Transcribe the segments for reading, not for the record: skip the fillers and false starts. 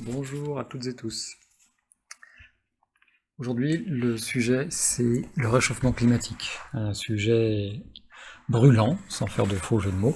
Bonjour à toutes et tous. Aujourd'hui, le sujet, c'est le réchauffement climatique. Un sujet brûlant, sans faire de faux jeu de mots,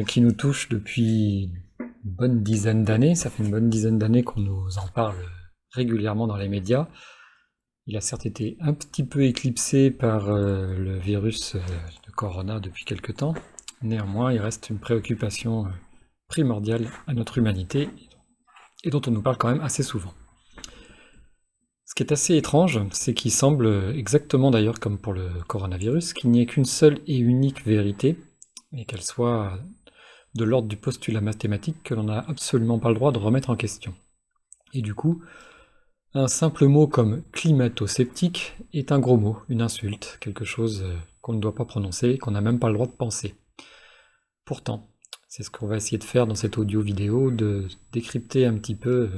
qui nous touche depuis une bonne dizaine d'années. Ça fait une bonne dizaine d'années qu'on nous en parle régulièrement dans les médias. Il a certes été un petit peu éclipsé par le virus de Corona depuis quelque temps. Néanmoins, il reste une préoccupation primordiale à notre humanité et dont on nous parle quand même assez souvent. Ce qui est assez étrange, c'est qu'il semble, exactement d'ailleurs comme pour le coronavirus, qu'il n'y ait qu'une seule et unique vérité, et qu'elle soit de l'ordre du postulat mathématique que l'on n'a absolument pas le droit de remettre en question. Et du coup, un simple mot comme climato-sceptique est un gros mot, une insulte, quelque chose qu'on ne doit pas prononcer, qu'on n'a même pas le droit de penser. Pourtant, c'est ce qu'on va essayer de faire dans cette audio-vidéo, de décrypter un petit peu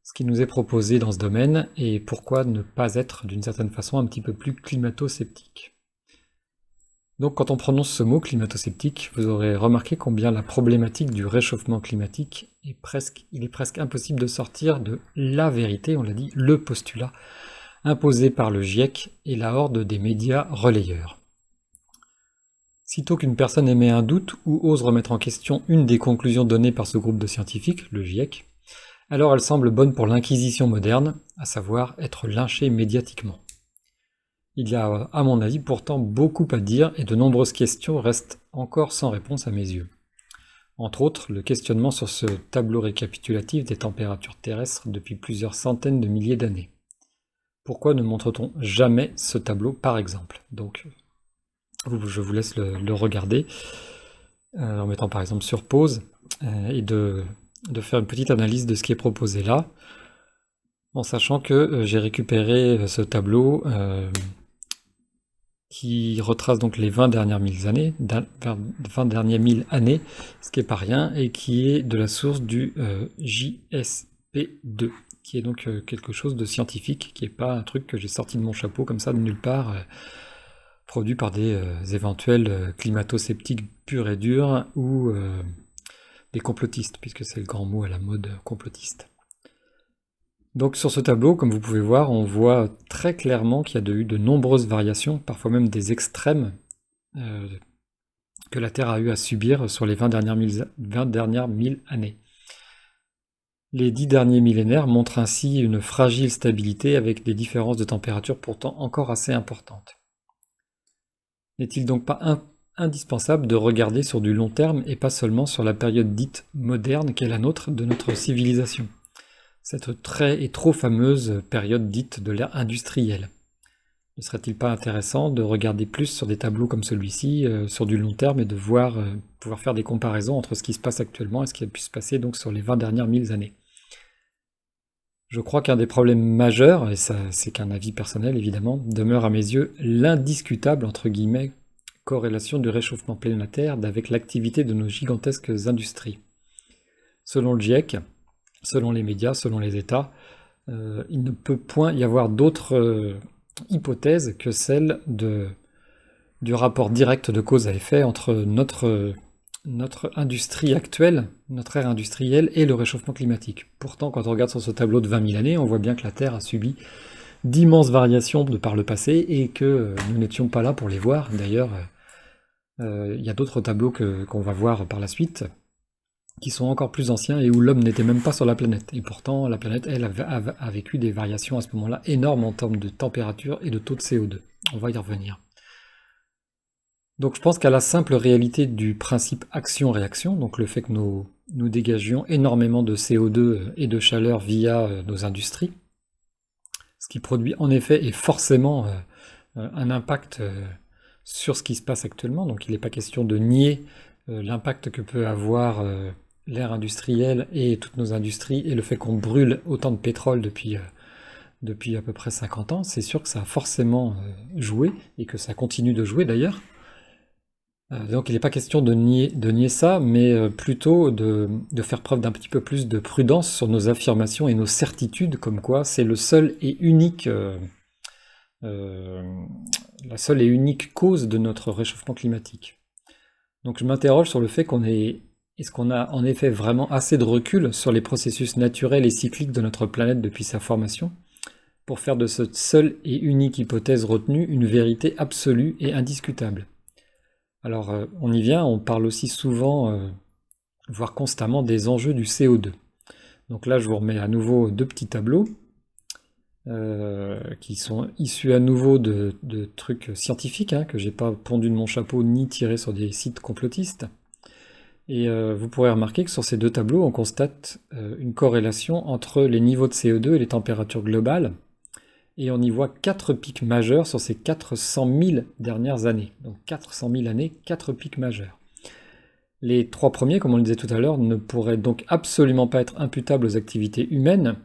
ce qui nous est proposé dans ce domaine et pourquoi ne pas être d'une certaine façon un petit peu plus climato-sceptique. Donc quand on prononce ce mot climato-sceptique, vous aurez remarqué combien la problématique du réchauffement climatique il est presque impossible de sortir de la vérité, on l'a dit, le postulat imposé par le GIEC et la horde des médias relayeurs. Sitôt qu'une personne émet un doute ou ose remettre en question une des conclusions données par ce groupe de scientifiques, le GIEC, alors elle semble bonne pour l'inquisition moderne, à savoir être lynchée médiatiquement. Il y a, à mon avis, pourtant beaucoup à dire et de nombreuses questions restent encore sans réponse à mes yeux. Entre autres, le questionnement sur ce tableau récapitulatif des températures terrestres depuis plusieurs centaines de milliers d'années. Pourquoi ne montre-t-on jamais ce tableau, par exemple? Donc, je vous laisse le regarder en mettant par exemple sur pause et de faire une petite analyse de ce qui est proposé là, en sachant que j'ai récupéré ce tableau qui retrace donc les 20 dernières mille années, 20 dernières mille années, ce qui n'est pas rien, et qui est de la source du JSP2, qui est donc quelque chose de scientifique, qui n'est pas un truc que j'ai sorti de mon chapeau comme ça de nulle part, produit par des éventuels climato-sceptiques purs et durs, ou des complotistes, puisque c'est le grand mot à la mode complotiste. Donc sur ce tableau, comme vous pouvez voir, on voit très clairement qu'il y a eu de nombreuses variations, parfois même des extrêmes, que la Terre a eu à subir sur les 20 dernières mille années. Les 10 derniers millénaires montrent ainsi une fragile stabilité avec des différences de température pourtant encore assez importantes. N'est-il donc pas indispensable de regarder sur du long terme et pas seulement sur la période dite moderne qu'est la nôtre de notre civilisation? Cette très et trop fameuse période dite de l'ère industrielle. Ne serait-il pas intéressant de regarder plus sur des tableaux comme celui-ci, sur du long terme, et de pouvoir faire des comparaisons entre ce qui se passe actuellement et ce qui a pu se passer donc sur les 20 dernières mille années? Je crois qu'un des problèmes majeurs, et ça c'est qu'un avis personnel évidemment, demeure à mes yeux l'indiscutable entre guillemets corrélation du réchauffement planétaire avec l'activité de nos gigantesques industries. Selon le GIEC, selon les médias, selon les États, il ne peut point y avoir d'autre hypothèse que celle du rapport direct de cause à effet entre notre industrie actuelle, notre ère industrielle et le réchauffement climatique. Pourtant, quand on regarde sur ce tableau de 20 000 années, on voit bien que la Terre a subi d'immenses variations de par le passé et que nous n'étions pas là pour les voir. D'ailleurs, il y a d'autres tableaux qu'on va voir par la suite, qui sont encore plus anciens et où l'homme n'était même pas sur la planète. Et pourtant, la planète, elle, a vécu des variations à ce moment-là énormes en termes de température et de taux de CO2. On va y revenir. Donc je pense qu'à la simple réalité du principe action-réaction, donc le fait que nous dégagions énormément de CO2 et de chaleur via nos industries, ce qui produit en effet et forcément un impact sur ce qui se passe actuellement. Donc il n'est pas question de nier l'impact que peut avoir l'ère industrielle et toutes nos industries, et le fait qu'on brûle autant de pétrole depuis à peu près 50 ans, c'est sûr que ça a forcément joué, et que ça continue de jouer d'ailleurs. Donc il n'est pas question de nier ça, mais plutôt de faire preuve d'un petit peu plus de prudence sur nos affirmations et nos certitudes, comme quoi c'est le seul et unique, la seule et unique cause de notre réchauffement climatique. Donc je m'interroge sur le fait qu'on ait Est-ce qu'on a en effet vraiment assez de recul sur les processus naturels et cycliques de notre planète depuis sa formation pour faire de cette seule et unique hypothèse retenue une vérité absolue et indiscutable? Alors, on y vient, on parle aussi souvent, voire constamment, des enjeux du CO2. Donc là, je vous remets à nouveau deux petits tableaux qui sont issus à nouveau de trucs scientifiques, hein, que j'ai pas pondu de mon chapeau ni tiré sur des sites complotistes. Et vous pourrez remarquer que sur ces deux tableaux, on constate une corrélation entre les niveaux de CO2 et les températures globales. Et on y voit 4 pics majeurs sur ces 400 000 dernières années. Donc 400 000 années, 4 pics majeurs. Les 3 premiers, comme on le disait tout à l'heure, ne pourraient donc absolument pas être imputables aux activités humaines,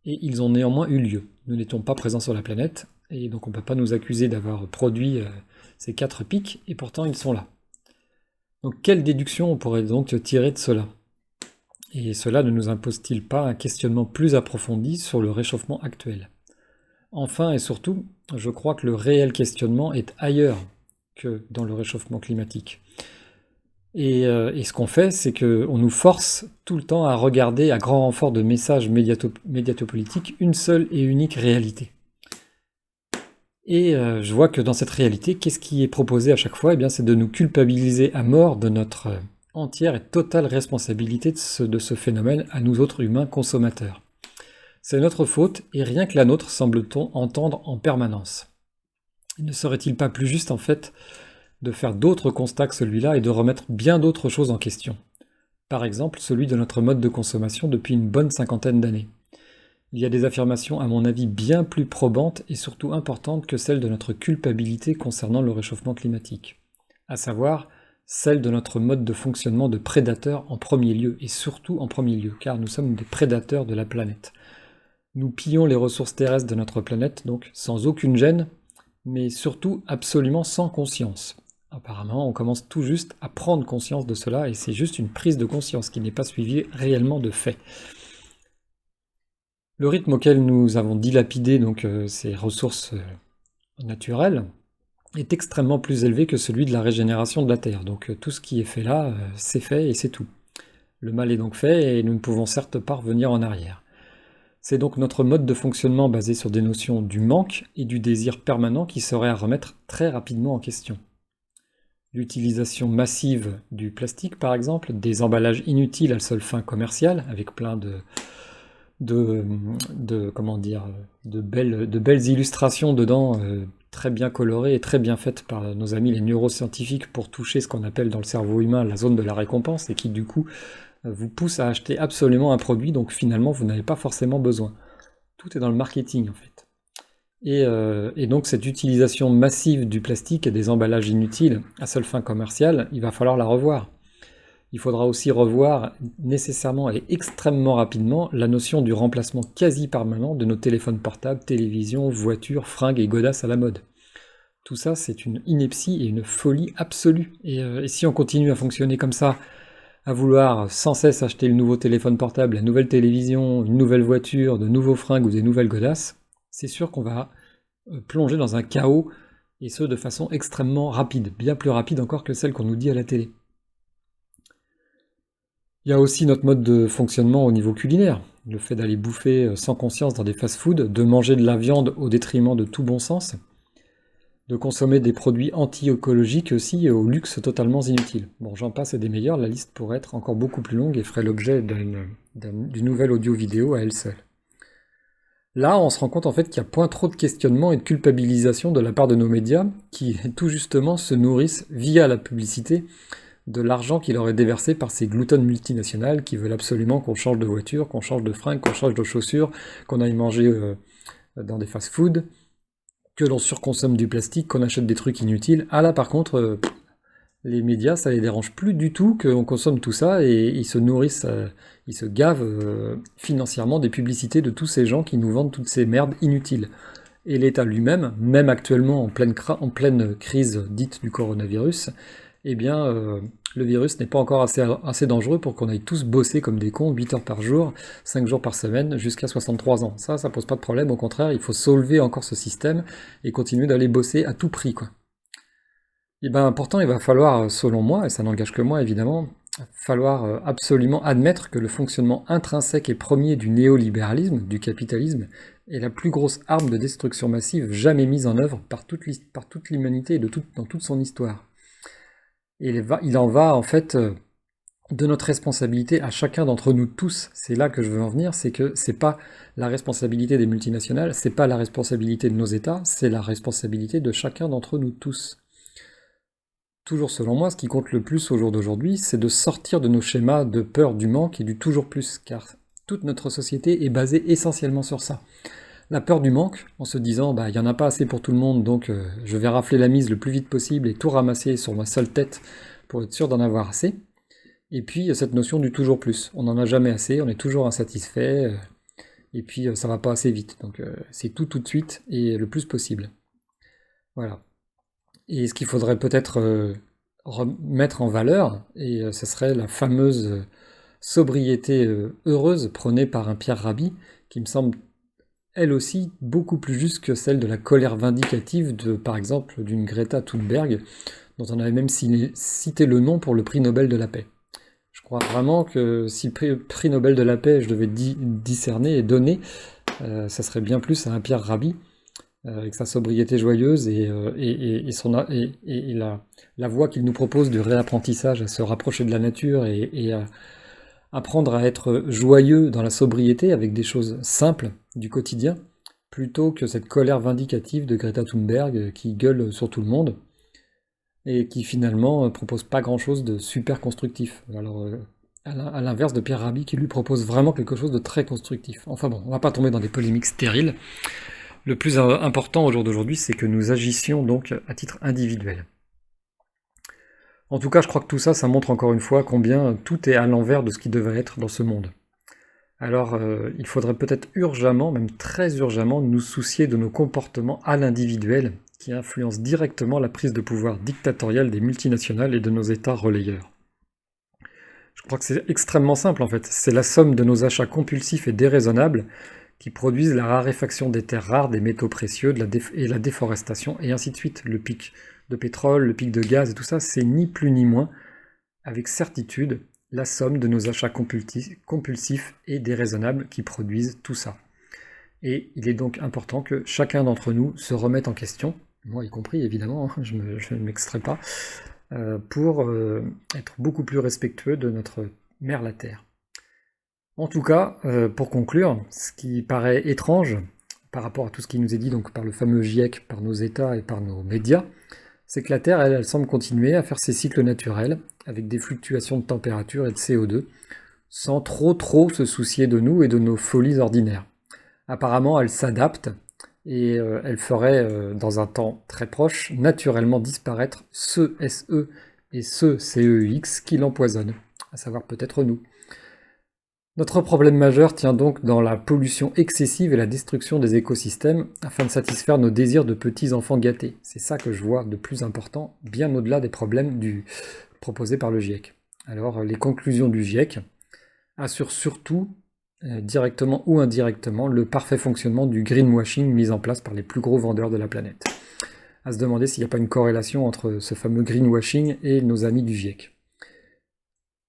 et ils ont néanmoins eu lieu. Nous n'étions pas présents sur la planète, et donc on ne peut pas nous accuser d'avoir produit ces 4 pics, et pourtant ils sont là. Donc quelle déduction on pourrait donc tirer de cela? Et cela ne nous impose-t-il pas un questionnement plus approfondi sur le réchauffement actuel? Enfin et surtout, je crois que le réel questionnement est ailleurs que dans le réchauffement climatique. Et ce qu'on fait, c'est qu'on nous force tout le temps à regarder, à grand renfort de messages médiatopolitiques, une seule et unique réalité. Et je vois que dans cette réalité, qu'est-ce qui est proposé à chaque fois? Eh bien, c'est de nous culpabiliser à mort de notre entière et totale responsabilité de ce phénomène à nous autres humains consommateurs. C'est notre faute, et rien que la nôtre, semble-t-on entendre en permanence. Ne serait-il pas plus juste, en fait, de faire d'autres constats que celui-là et de remettre bien d'autres choses en question? Par exemple, celui de notre mode de consommation depuis une bonne 50aine d'années. Il y a des affirmations, à mon avis, bien plus probantes et surtout importantes que celles de notre culpabilité concernant le réchauffement climatique. À savoir, celle de notre mode de fonctionnement de prédateur en premier lieu, et surtout en premier lieu, car nous sommes des prédateurs de la planète. Nous pillons les ressources terrestres de notre planète, donc sans aucune gêne, mais surtout absolument sans conscience. Apparemment, on commence tout juste à prendre conscience de cela, et c'est juste une prise de conscience qui n'est pas suivie réellement de fait. Le rythme auquel nous avons dilapidé donc, ces ressources naturelles est extrêmement plus élevé que celui de la régénération de la Terre. Donc tout ce qui est fait là, c'est fait et c'est tout. Le mal est donc fait et nous ne pouvons certes pas revenir en arrière. C'est donc notre mode de fonctionnement basé sur des notions du manque et du désir permanent qui serait à remettre très rapidement en question. L'utilisation massive du plastique par exemple, des emballages inutiles à seule fin commerciale, avec plein de belles illustrations dedans, très bien colorées et très bien faites par nos amis les neuroscientifiques pour toucher ce qu'on appelle dans le cerveau humain la zone de la récompense et qui du coup vous pousse à acheter absolument un produit donc finalement vous n'avez pas forcément besoin. Tout est dans le marketing en fait. Et donc cette utilisation massive du plastique et des emballages inutiles à seule fin commerciale, il va falloir la revoir. Il faudra aussi revoir nécessairement et extrêmement rapidement la notion du remplacement quasi permanent de nos téléphones portables, télévisions, voitures, fringues et godasses à la mode. Tout ça, c'est une ineptie et une folie absolue. Et si on continue à fonctionner comme ça, à vouloir sans cesse acheter le nouveau téléphone portable, la nouvelle télévision, une nouvelle voiture, de nouveaux fringues ou des nouvelles godasses, c'est sûr qu'on va plonger dans un chaos, et ce de façon extrêmement rapide, bien plus rapide encore que celle qu'on nous dit à la télé. Il y a aussi notre mode de fonctionnement au niveau culinaire, le fait d'aller bouffer sans conscience dans des fast-foods, de manger de la viande au détriment de tout bon sens, de consommer des produits anti-écologiques aussi et au luxe totalement inutile. Bon, j'en passe et des meilleurs, la liste pourrait être encore beaucoup plus longue et ferait l'objet d'une nouvelle audio-vidéo à elle seule. Là, on se rend compte en fait qu'il y a point trop de questionnement et de culpabilisation de la part de nos médias qui tout justement se nourrissent via la publicité de l'argent qui leur est déversé par ces gloutonnes multinationales qui veulent absolument qu'on change de voiture, qu'on change de fringues, qu'on change de chaussures, qu'on aille manger dans des fast-foods, que l'on surconsomme du plastique, qu'on achète des trucs inutiles. Ah là par contre, les médias, ça les dérange plus du tout qu'on consomme tout ça et ils se nourrissent, ils se gavent financièrement des publicités de tous ces gens qui nous vendent toutes ces merdes inutiles. Et l'État lui-même, même actuellement en pleine crise dite du coronavirus, eh bien, le virus n'est pas encore assez dangereux pour qu'on aille tous bosser comme des cons 8 heures par jour, 5 jours par semaine, jusqu'à 63 ans. Ça pose pas de problème, au contraire, il faut sauver encore ce système et continuer d'aller bosser à tout prix, quoi. Et ben, pourtant, il va falloir, selon moi, et ça n'engage que moi évidemment, falloir absolument admettre que le fonctionnement intrinsèque et premier du néolibéralisme, du capitalisme, est la plus grosse arme de destruction massive jamais mise en œuvre par toute l'humanité et dans toute son histoire. Et il en va en fait de notre responsabilité à chacun d'entre nous tous. C'est là que je veux en venir, c'est que c'est pas la responsabilité des multinationales, c'est pas la responsabilité de nos États, c'est la responsabilité de chacun d'entre nous tous. Toujours selon moi, ce qui compte le plus au jour d'aujourd'hui, c'est de sortir de nos schémas de peur du manque et du toujours plus, car toute notre société est basée essentiellement sur ça. La peur du manque, en se disant bah il y en a pas assez pour tout le monde, donc je vais rafler la mise le plus vite possible et tout ramasser sur ma seule tête pour être sûr d'en avoir assez. Et puis cette notion du toujours plus. On n'en a jamais assez, on est toujours insatisfait, et puis ça va pas assez vite. Donc c'est tout de suite et le plus possible. Voilà. Et ce qu'il faudrait peut-être remettre en valeur, et ce serait la fameuse sobriété heureuse prônée par un Pierre Rabhi, qui me semble elle aussi beaucoup plus juste que celle de la colère vindicative de, par exemple, d'une Greta Thunberg, dont on avait même cité le nom pour le prix Nobel de la paix. Je crois vraiment que si le prix Nobel de la paix je devais discerner et donner, ça serait bien plus à un Pierre Rabhi, avec sa sobriété joyeuse et la voie qu'il nous propose du réapprentissage à se rapprocher de la nature et à apprendre à être joyeux dans la sobriété avec des choses simples du quotidien, plutôt que cette colère vindicative de Greta Thunberg qui gueule sur tout le monde et qui finalement propose pas grand-chose de super constructif. Alors, à l'inverse de Pierre Rabhi qui lui propose vraiment quelque chose de très constructif. Enfin bon, on va pas tomber dans des polémiques stériles. Le plus important au jour d'aujourd'hui, c'est que nous agissions donc à titre individuel. En tout cas, je crois que tout ça, ça montre encore une fois combien tout est à l'envers de ce qui devrait être dans ce monde. Alors, il faudrait peut-être urgemment, même très urgemment, nous soucier de nos comportements à l'individuel, qui influencent directement la prise de pouvoir dictatoriale des multinationales et de nos États relayeurs. Je crois que c'est extrêmement simple en fait. C'est la somme de nos achats compulsifs et déraisonnables qui produisent la raréfaction des terres rares, des métaux précieux et la déforestation, et ainsi de suite. Le pic de pétrole, le pic de gaz et tout ça, c'est ni plus ni moins, avec certitude, la somme de nos achats compulsifs et déraisonnables qui produisent tout ça. Et il est donc important que chacun d'entre nous se remette en question, moi y compris évidemment, je ne m'extrais pas, pour être beaucoup plus respectueux de notre mère la Terre. En tout cas, pour conclure, ce qui paraît étrange par rapport à tout ce qui nous est dit donc par le fameux GIEC, par nos États et par nos médias, c'est que la Terre, elle semble continuer à faire ses cycles naturels, avec des fluctuations de température et de CO2, sans trop se soucier de nous et de nos folies ordinaires. Apparemment, elle s'adapte, et elle ferait, dans un temps très proche, naturellement disparaître ce SE et ce CEX qui l'empoisonnent, à savoir peut-être nous. Notre problème majeur tient donc dans la pollution excessive et la destruction des écosystèmes afin de satisfaire nos désirs de petits enfants gâtés. C'est ça que je vois de plus important, bien au-delà des problèmes proposés par le GIEC. Alors, les conclusions du GIEC assurent surtout, directement ou indirectement, le parfait fonctionnement du greenwashing mis en place par les plus gros vendeurs de la planète. À se demander s'il n'y a pas une corrélation entre ce fameux greenwashing et nos amis du GIEC.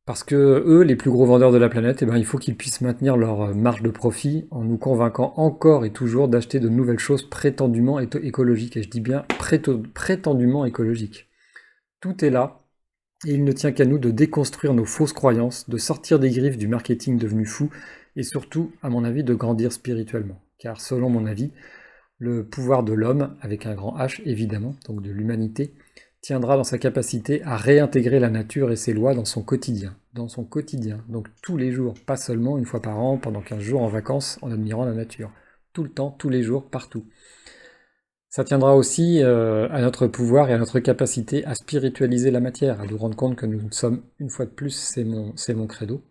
Parce que eux, les plus gros vendeurs de la planète, il faut qu'ils puissent maintenir leur marge de profit en nous convainquant encore et toujours d'acheter de nouvelles choses prétendument écologiques. Et je dis bien prétendument écologiques. Tout est là, et il ne tient qu'à nous de déconstruire nos fausses croyances, de sortir des griffes du marketing devenu fou, et surtout, à mon avis, de grandir spirituellement. Car selon mon avis, le pouvoir de l'homme, avec un grand H évidemment, donc de l'humanité, tiendra dans sa capacité à réintégrer la nature et ses lois dans son quotidien. Donc tous les jours, pas seulement une fois par an, pendant 15 jours en vacances, en admirant la nature. Tout le temps, tous les jours, partout. Ça tiendra aussi à notre pouvoir et à notre capacité à spiritualiser la matière, à nous rendre compte que nous sommes, une fois de plus, c'est mon credo,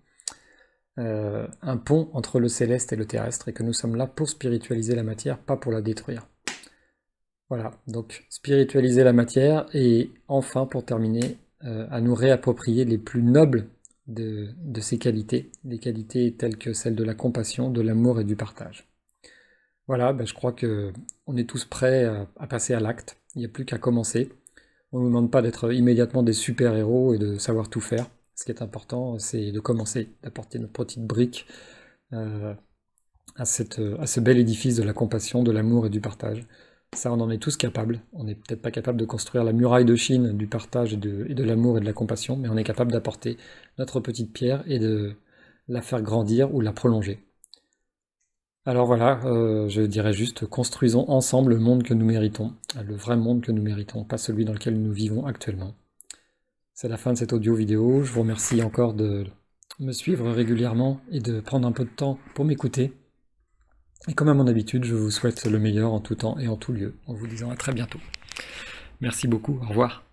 un pont entre le céleste et le terrestre, et que nous sommes là pour spiritualiser la matière, pas pour la détruire. Voilà, donc spiritualiser la matière et enfin, pour terminer, à nous réapproprier les plus nobles de ces qualités, des qualités telles que celles de la compassion, de l'amour et du partage. Voilà, je crois qu'on est tous prêts à passer à l'acte, il n'y a plus qu'à commencer. On ne nous demande pas d'être immédiatement des super-héros et de savoir tout faire. Ce qui est important, c'est de commencer, d'apporter notre petite brique à ce bel édifice de la compassion, de l'amour et du partage. Ça, on en est tous capables. On n'est peut-être pas capable de construire la muraille de Chine du partage et de l'amour et de la compassion, mais on est capable d'apporter notre petite pierre et de la faire grandir ou la prolonger. Alors voilà, je dirais juste, construisons ensemble le monde que nous méritons, le vrai monde que nous méritons, pas celui dans lequel nous vivons actuellement. C'est la fin de cette audio-vidéo. Je vous remercie encore de me suivre régulièrement et de prendre un peu de temps pour m'écouter. Et comme à mon habitude, je vous souhaite le meilleur en tout temps et en tout lieu, en vous disant à très bientôt. Merci beaucoup, au revoir.